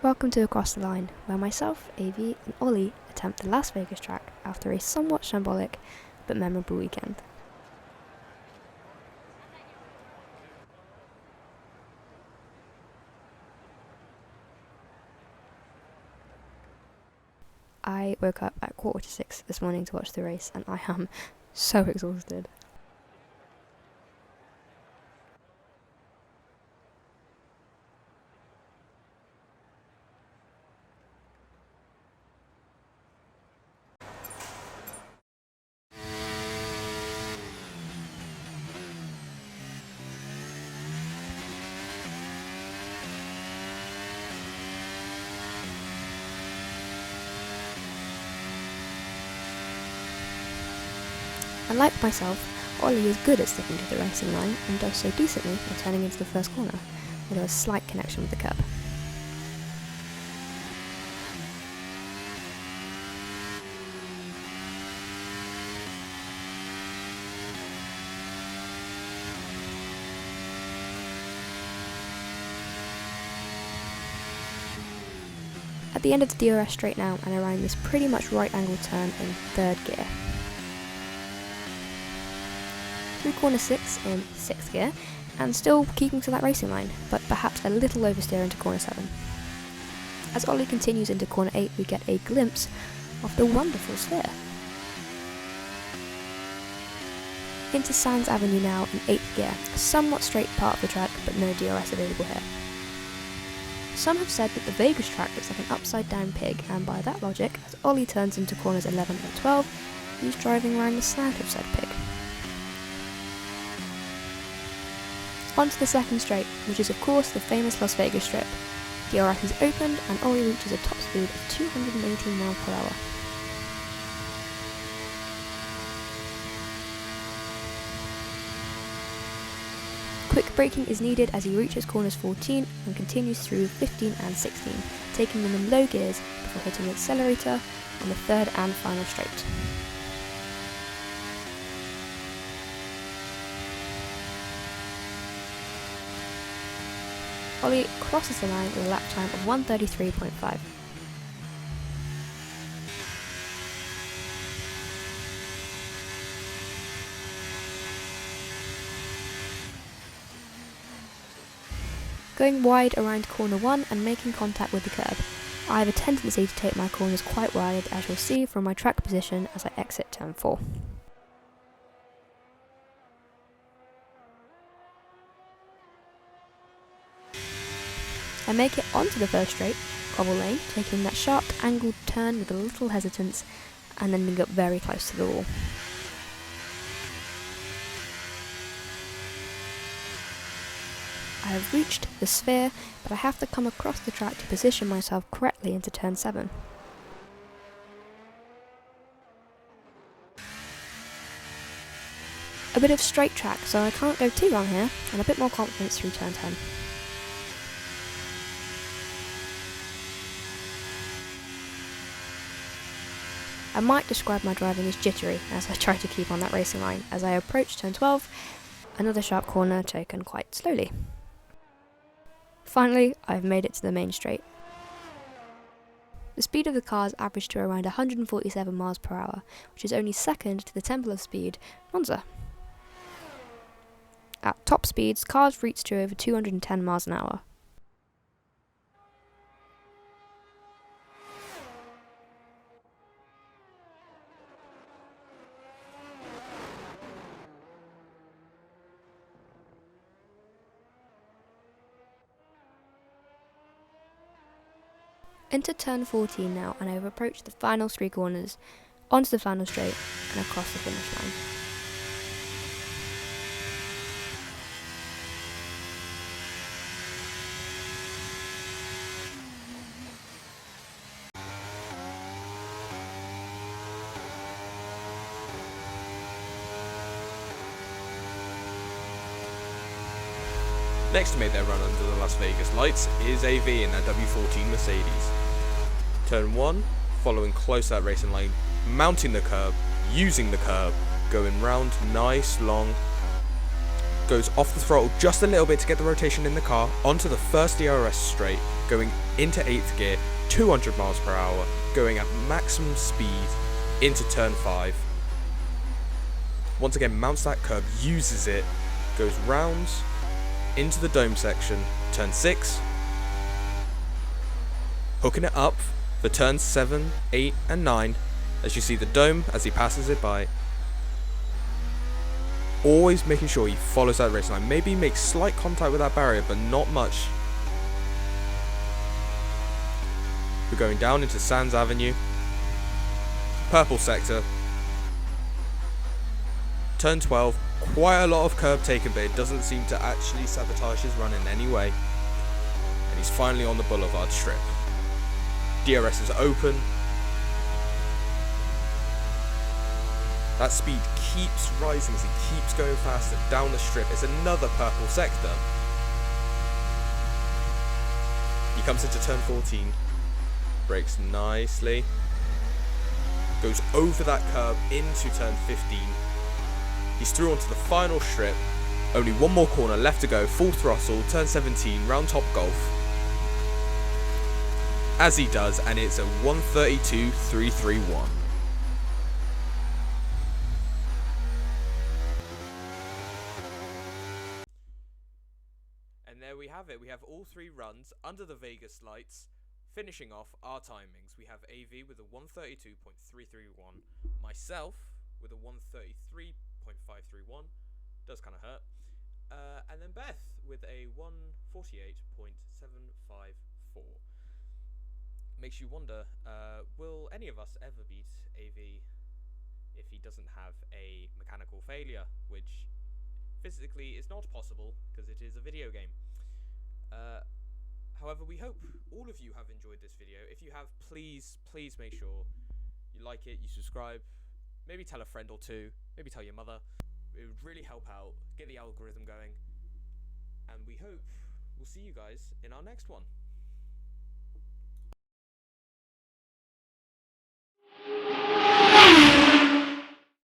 Welcome to Across the Line, where myself, AV, and Ollie attempt the Las Vegas track after a somewhat shambolic but memorable weekend. I woke up at 5:45 this morning to watch the race, and I am so exhausted. Unlike myself, Ollie is good at sticking to the racing line and does so decently while turning into the first corner, although a slight connection with the curb. At the end of the DRS straight now, and around this pretty much right angle turn in third gear. Through corner 6 in 6th gear, and still keeping to that racing line, but perhaps a little oversteer into corner 7. As Ollie continues into corner 8, we get a glimpse of the wonderful steer. Into Sands Avenue now in 8th gear, a somewhat straight part of the track, but no DRS available here. Some have said that the Vegas track looks like an upside down pig, and by that logic, as Ollie turns into corners 11 and 12, he's driving around the snout of said pig. Onto the second straight, which is of course the famous Las Vegas strip. DRS is opened and Ollie reaches a top speed of 218 mph. Quick braking is needed as he reaches corners 14 and continues through 15 and 16, taking them in low gears before hitting the accelerator on the third and final straight. Ollie crosses the line with a lap time of 1:33.5. Going wide around corner 1 and making contact with the curb. I have a tendency to take my corners quite wide, as you'll see from my track position as I exit turn 4. I make it onto the first straight, cobble lane, taking that sharp angled turn with a little hesitance and ending up very close to the wall. I have reached the sphere, but I have to come across the track to position myself correctly into turn 7. A bit of straight track, so I can't go too wrong here, and a bit more confidence through turn 10. I might describe my driving as jittery as I try to keep on that racing line. As I approach turn 12, another sharp corner taken quite slowly. Finally, I've made it to the main straight. The speed of the cars averaged to around 147 mph, which is only second to the Temple of Speed, Monza. At top speeds, cars reach to over 210 miles an hour. Into turn 14 now, and I have approached the final 3 corners, onto the final straight, and across the finish line. Next to make their run under the Las Vegas lights is AV in their W14 Mercedes. Turn 1, following close to that racing line, mounting the curb, using the curb, going round nice long goes off the throttle just a little bit to get the rotation in the car, onto the first DRS straight, going into 8th gear, 200 miles per hour, going at maximum speed into turn 5. Once again, mounts that curb, uses it, goes rounds, into the dome section, turn 6, hooking it up for turns 7, 8 and 9, as you see the dome as he passes it by. Always making sure he follows that race line. Maybe makes slight contact with that barrier, but not much. We're going down into Sands Avenue. Purple sector. Turn 12. Quite a lot of curb taken, but it doesn't seem to actually sabotage his run in any way. And he's finally on the boulevard strip. DRS is open. That speed keeps rising as he keeps going faster down the strip. It's another purple sector. He comes into turn 14. Brakes nicely. Goes over that curb into turn 15. He's through onto the final strip. Only one more corner left to go. Full throttle. Turn 17. Round top golf. As he does, and it's a 132.331. And there we have it. We have all 3 runs under the Vegas lights. Finishing off our timings, we have AV with a 132.331, myself with a 133.531, does kind of hurt, and then Beth with a 148.754. Makes you wonder, will any of us ever beat AV if he doesn't have a mechanical failure, which physically is not possible because it is a video game. However, we hope all of you have enjoyed this video. If you have, please make sure you like it, you subscribe, maybe tell a friend or two, maybe tell your mother. It would really help out, get the algorithm going, and we hope we'll see you guys in our next one.